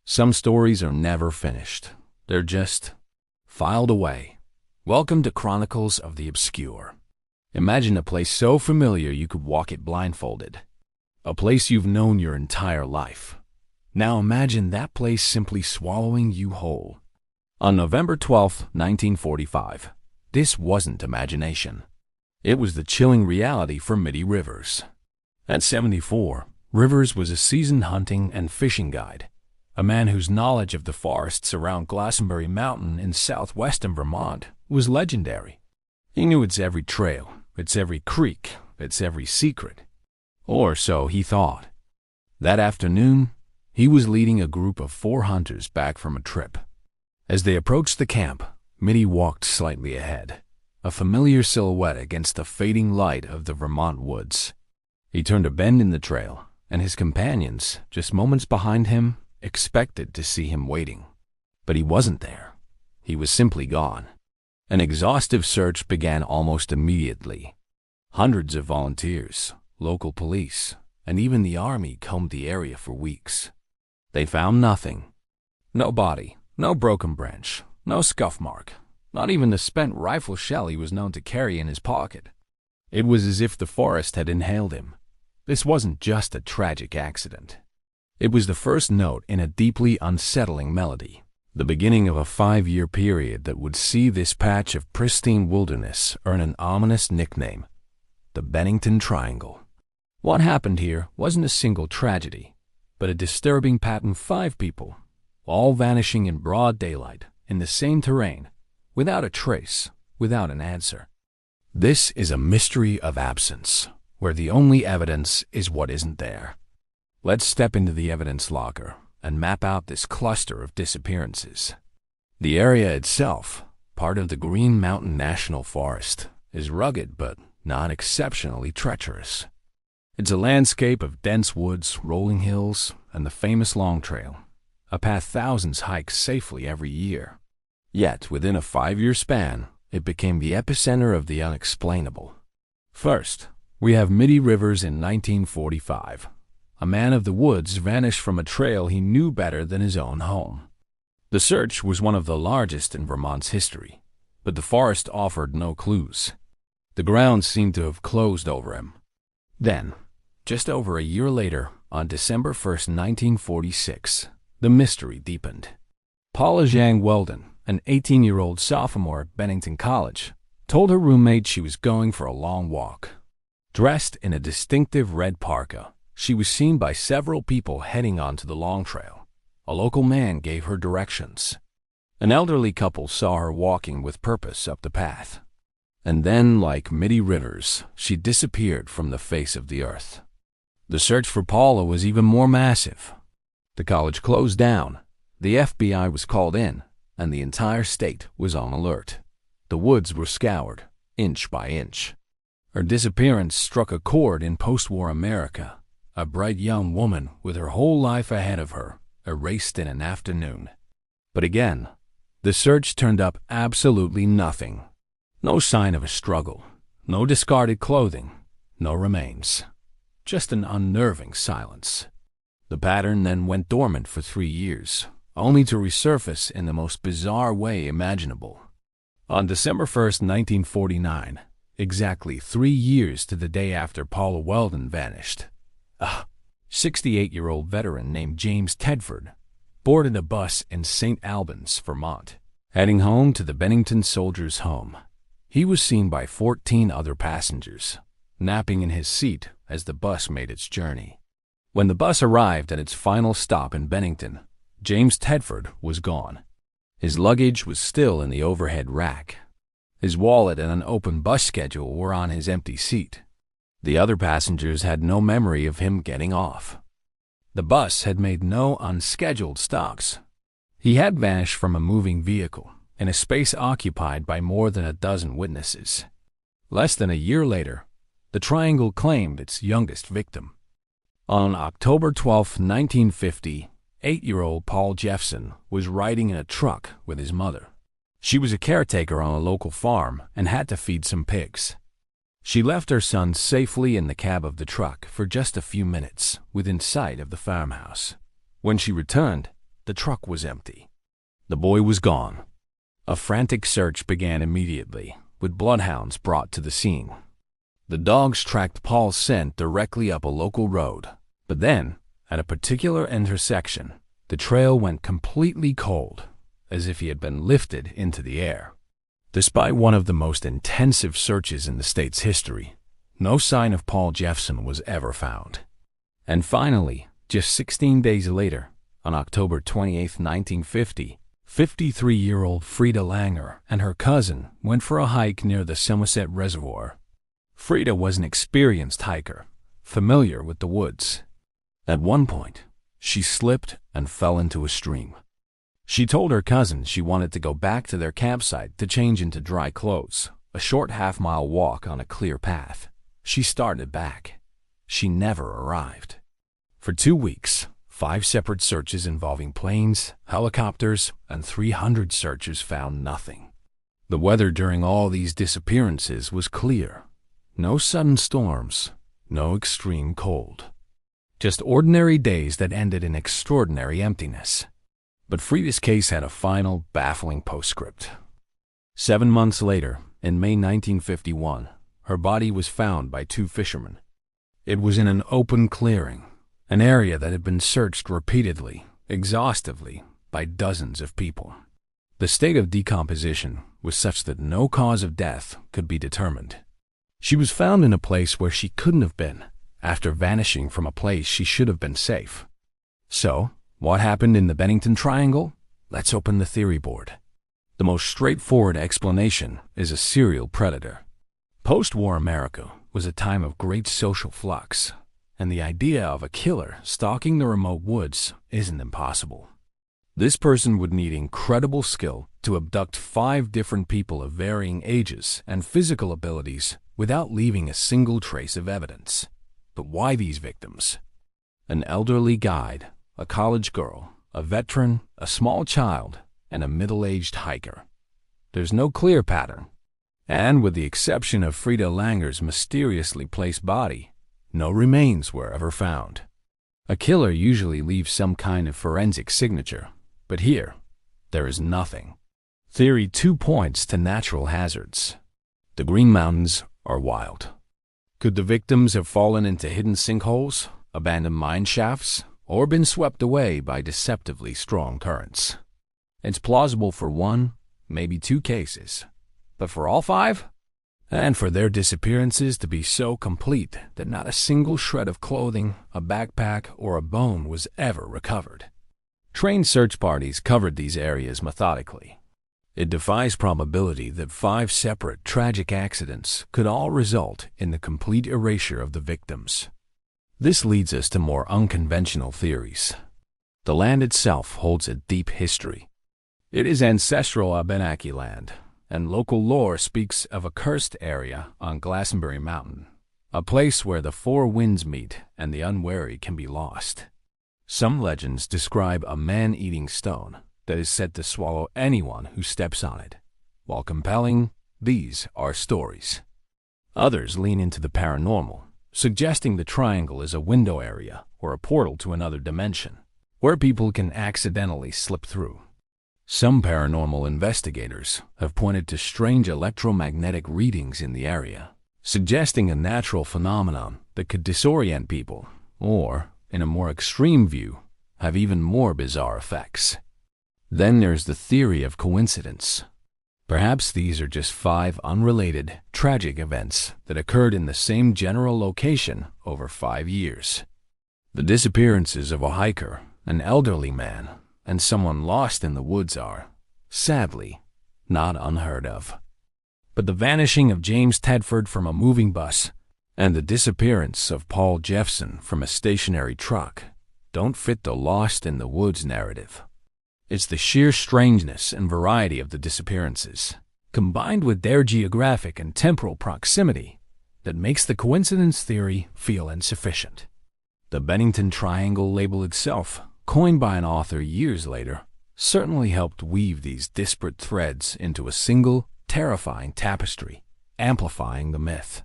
Some stories are never finished. They're just filed away. Welcome to Chronicles of the Obscure. Imagine a place so familiar you could walk it blindfolded. A place you've known your entire life. Now imagine that place simply swallowing you whole. On November 12, 1945, this wasn't imagination. It was the chilling reality for Mitty Rivers. At 74, Rivers was a seasoned hunting and fishing guide, a man whose knowledge of the forests around Glastenbury Mountain in southwestern Vermont was legendary. He knew its every trail, its every creek, its every secret. Or so he thought. That afternoon, he was leading a group of 4 hunters back from a trip. As they approached the camp, Mitty walked slightly ahead, a familiar silhouette against the fading light of the Vermont woods. He turned a bend in the trail, and his companions, just moments behind him, expected to see him waiting. But he wasn't there. He was simply gone. An exhaustive search began almost immediately. Hundreds of volunteers, local police, and even the army combed the area for weeks. They found nothing. No body, no broken branch, no scuff mark, not even the spent rifle shell he was known to carry in his pocket. It was as if the forest had inhaled him. This wasn't just a tragic accident. It was the first note in a deeply unsettling melody, the beginning of a 5-year period that would see this patch of pristine wilderness earn an ominous nickname, the Bennington Triangle. What happened here wasn't a single tragedy, but a disturbing pattern: 5 people, all vanishing in broad daylight, in the same terrain, without a trace, without an answer. This is a mystery of absence, where the only evidence is what isn't there. Let's step into the evidence locker and map out this cluster of disappearances. The area itself, part of the Green Mountain National Forest, is rugged but not exceptionally treacherous. It's a landscape of dense woods, rolling hills, and the famous Long Trail, a path thousands hike safely every year. Yet, within a 5-year span, it became the epicenter of the unexplainable. First, we have Mitty Rivers in 1945. A man of the woods vanished from a trail he knew better than his own home. The search was one of the largest in Vermont's history, but the forest offered no clues. The ground seemed to have closed over him. Then, just over a year later, on December 1st, 1946, the mystery deepened. Paula Zhang Weldon, an 18-year-old sophomore at Bennington College, told her roommate she was going for a long walk. Dressed in a distinctive red parka, she was seen by several people heading onto the Long Trail. A local man gave her directions. An elderly couple saw her walking with purpose up the path. And then, like Mitty Rivers, she disappeared from the face of the earth. The search for Paula was even more massive. The college closed down, the FBI was called in, and the entire state was on alert. The woods were scoured, inch by inch. Her disappearance struck a chord in post-war America. A bright young woman with her whole life ahead of her, erased in an afternoon. But again, the search turned up absolutely nothing. No sign of a struggle, no discarded clothing, no remains. Just an unnerving silence. The pattern then went dormant for 3 years, only to resurface in the most bizarre way imaginable. On December 1st, 1949, exactly 3 years to the day after Paula Weldon vanished, a 68-year-old veteran named James Tedford boarded a bus in St. Albans, Vermont, heading home to the Bennington Soldiers' Home. He was seen by 14 other passengers, napping in his seat as the bus made its journey. When the bus arrived at its final stop in Bennington, James Tedford was gone. His luggage was still in the overhead rack. His wallet and an open bus schedule were on his empty seat. The other passengers had no memory of him getting off. The bus had made no unscheduled stops. He had vanished from a moving vehicle in a space occupied by more than a dozen witnesses. Less than a year later, the Triangle claimed its youngest victim. On October 12, 1950, 8-year-old Paul Jeffson was riding in a truck with his mother. She was a caretaker on a local farm and had to feed some pigs. She left her son safely in the cab of the truck for just a few minutes within sight of the farmhouse. When she returned, the truck was empty. The boy was gone. A frantic search began immediately, with bloodhounds brought to the scene. The dogs tracked Paul's scent directly up a local road, but then, at a particular intersection, the trail went completely cold, as if he had been lifted into the air. Despite one of the most intensive searches in the state's history, no sign of Paul Jeffson was ever found. And finally, just 16 days later, on October 28, 1950, 53-year-old Frida Langer and her cousin went for a hike near the Somerset Reservoir. Frida was an experienced hiker, familiar with the woods. At one point, she slipped and fell into a stream. She told her cousin she wanted to go back to their campsite to change into dry clothes, a short half-mile walk on a clear path. She started back. She never arrived. For 2 weeks, 5 separate searches involving planes, helicopters, and 300 searchers found nothing. The weather during all these disappearances was clear. No sudden storms, no extreme cold. Just ordinary days that ended in extraordinary emptiness. But Frida's case had a final, baffling postscript. 7 months later, in May 1951, her body was found by 2 fishermen. It was in an open clearing, an area that had been searched repeatedly, exhaustively, by dozens of people. The state of decomposition was such that no cause of death could be determined. She was found in a place where she couldn't have been, after vanishing from a place she should have been safe. So, what happened in the Bennington Triangle? Let's open the theory board. The most straightforward explanation is a serial predator. Post-war America was a time of great social flux, and the idea of a killer stalking the remote woods isn't impossible. This person would need incredible skill to abduct 5 different people of varying ages and physical abilities without leaving a single trace of evidence. But why these victims? An elderly guide, a college girl, a veteran, a small child, and a middle-aged hiker. There's no clear pattern. And with the exception of Frida Langer's mysteriously placed body, no remains were ever found. A killer usually leaves some kind of forensic signature, but here, there is nothing. Theory 2 points to natural hazards. The Green Mountains are wild. Could the victims have fallen into hidden sinkholes, abandoned mine shafts, or been swept away by deceptively strong currents? It's plausible for 1, maybe 2 cases, but for all 5? And for their disappearances to be so complete that not a single shred of clothing, a backpack, or a bone was ever recovered. Trained search parties covered these areas methodically. It defies probability that 5 separate tragic accidents could all result in the complete erasure of the victims. This leads us to more unconventional theories. The land itself holds a deep history. It is ancestral Abenaki land, and local lore speaks of a cursed area on Glastenbury Mountain, a place where the 4 winds meet and the unwary can be lost. Some legends describe a man-eating stone that is said to swallow anyone who steps on it. While compelling, these are stories. Others lean into the paranormal, suggesting the triangle is a window area or a portal to another dimension, where people can accidentally slip through. Some paranormal investigators have pointed to strange electromagnetic readings in the area, suggesting a natural phenomenon that could disorient people, or, in a more extreme view, have even more bizarre effects. Then there's the theory of coincidence. Perhaps these are just 5 unrelated, tragic events that occurred in the same general location over 5 years. The disappearances of a hiker, an elderly man, and someone lost in the woods are, sadly, not unheard of. But the vanishing of James Tedford from a moving bus and the disappearance of Paul Jeffson from a stationary truck don't fit the lost in the woods narrative. It's the sheer strangeness and variety of the disappearances, combined with their geographic and temporal proximity, that makes the coincidence theory feel insufficient. The Bennington Triangle label itself, coined by an author years later, certainly helped weave these disparate threads into a single, terrifying tapestry, amplifying the myth.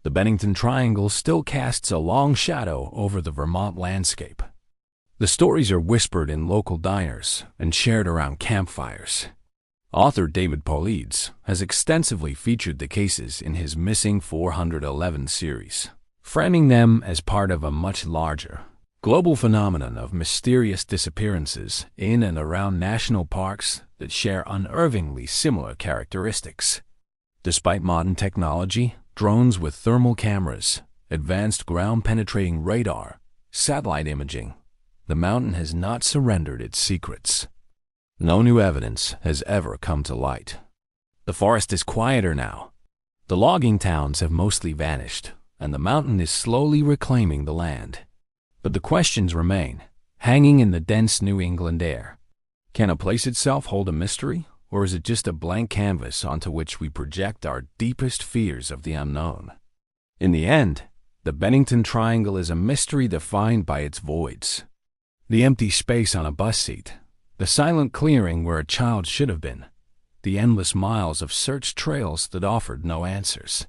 The Bennington Triangle still casts a long shadow over the Vermont landscape. The stories are whispered in local diners and shared around campfires. Author David Paulides has extensively featured the cases in his Missing 411 series, framing them as part of a much larger, global phenomenon of mysterious disappearances in and around national parks that share unnervingly similar characteristics. Despite modern technology, drones with thermal cameras, advanced ground-penetrating radar, satellite imaging, the mountain has not surrendered its secrets. No new evidence has ever come to light. The forest is quieter now. The logging towns have mostly vanished, and the mountain is slowly reclaiming the land. But the questions remain, hanging in the dense New England air. Can a place itself hold a mystery, or is it just a blank canvas onto which we project our deepest fears of the unknown? In the end, the Bennington Triangle is a mystery defined by its voids. The empty space on a bus seat, the silent clearing where a child should have been, the endless miles of searched trails that offered no answers.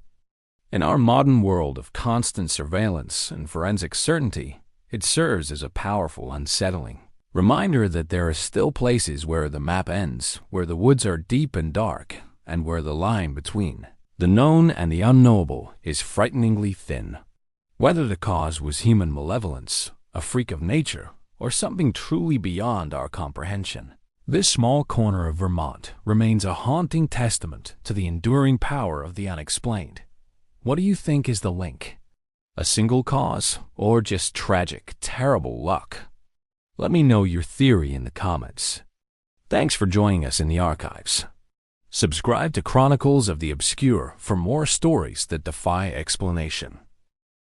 In our modern world of constant surveillance and forensic certainty, it serves as a powerful, unsettling reminder that there are still places where the map ends, where the woods are deep and dark, and where the line between the known and the unknowable is frighteningly thin. Whether the cause was human malevolence, a freak of nature, or something truly beyond our comprehension, this small corner of Vermont remains a haunting testament to the enduring power of the unexplained. What do you think is the link? A single cause, or just tragic, terrible luck? Let me know your theory in the comments. Thanks for joining us in the archives. Subscribe to Chronicles of the Obscure for more stories that defy explanation.